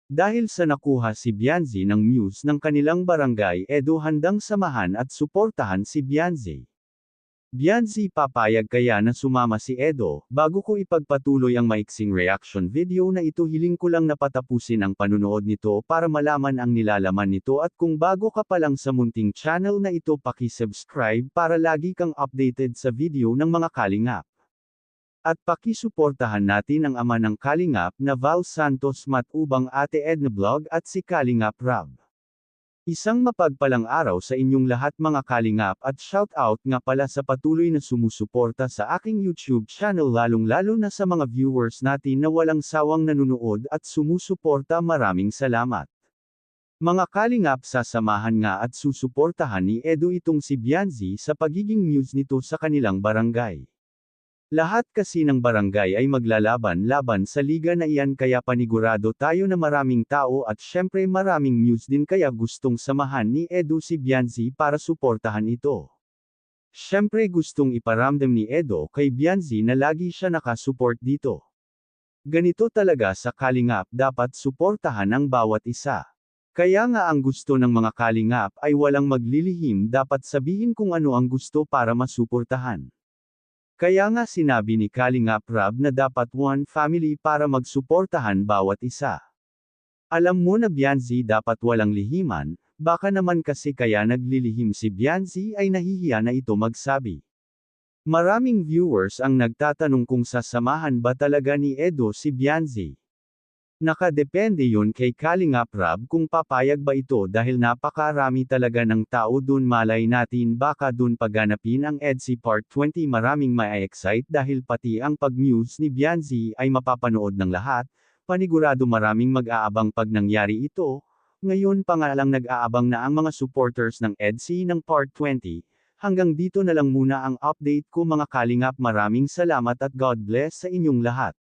Dahil sa nakuha si Bianzi ng Muse ng kanilang barangay Edo handang samahan at suportahan si Bianzi. Bianzi papayag kaya na sumama si Edo, bago ko ipagpatuloy ang maiksing reaction video na ito hiling ko lang napatapusin ang panunood nito para malaman ang nilalaman nito at kung bago ka pa lang sa munting channel na ito paki-subscribe para lagi kang updated sa video ng mga kalingap. At pakisuportahan natin ang ama ng Kalingap na Val Santos Matubang Ate Edna Vlog at si Kalingap Rab. Isang mapagpalang araw sa inyong lahat mga Kalingap at shoutout nga pala sa patuloy na sumusuporta sa aking YouTube channel lalong-lalo na sa mga viewers natin na walang sawang nanunood at sumusuporta, maraming salamat. Mga Kalingap, sasamahan nga at susuportahan ni Edo itong si Bianzi sa pagiging muse nito sa kanilang barangay. Lahat kasi ng barangay ay maglalaban-laban sa liga na iyan kaya panigurado tayo na maraming tao at syempre maraming muse din kaya gustong samahan ni Edo si Bianzi para suportahan ito. Syempre gustong iparamdam ni Edo kay Bianzi na lagi siya nakasupport dito. Ganito talaga sa Kalingap, dapat suportahan ang bawat isa. Kaya nga ang gusto ng mga Kalingap ay walang maglilihim, dapat sabihin kung ano ang gusto para masuportahan. Kaya nga sinabi ni Kalingap Rab na dapat one family para magsuportahan bawat isa. Alam mo na Bianzi dapat walang lihiman, baka naman kasi kaya naglilihim si Bianzi ay nahihiya na ito magsabi. Maraming viewers ang nagtatanong kung sasamahan ba talaga ni Edo si Bianzi. Nakadepende yun kay Kalingap Rab kung papayag ba ito dahil napakarami talaga ng tao dun, malay natin baka dun pagganapin ang EDSI Part 20, maraming ma-excite dahil pati ang pag-muse ni Bianzi ay mapapanood ng lahat, panigurado maraming mag-aabang pag nangyari ito, ngayon pa nga lang nag-aabang na ang mga supporters ng EDSI ng Part 20, hanggang dito na lang muna ang update ko mga Kalingap, maraming salamat at God bless sa inyong lahat.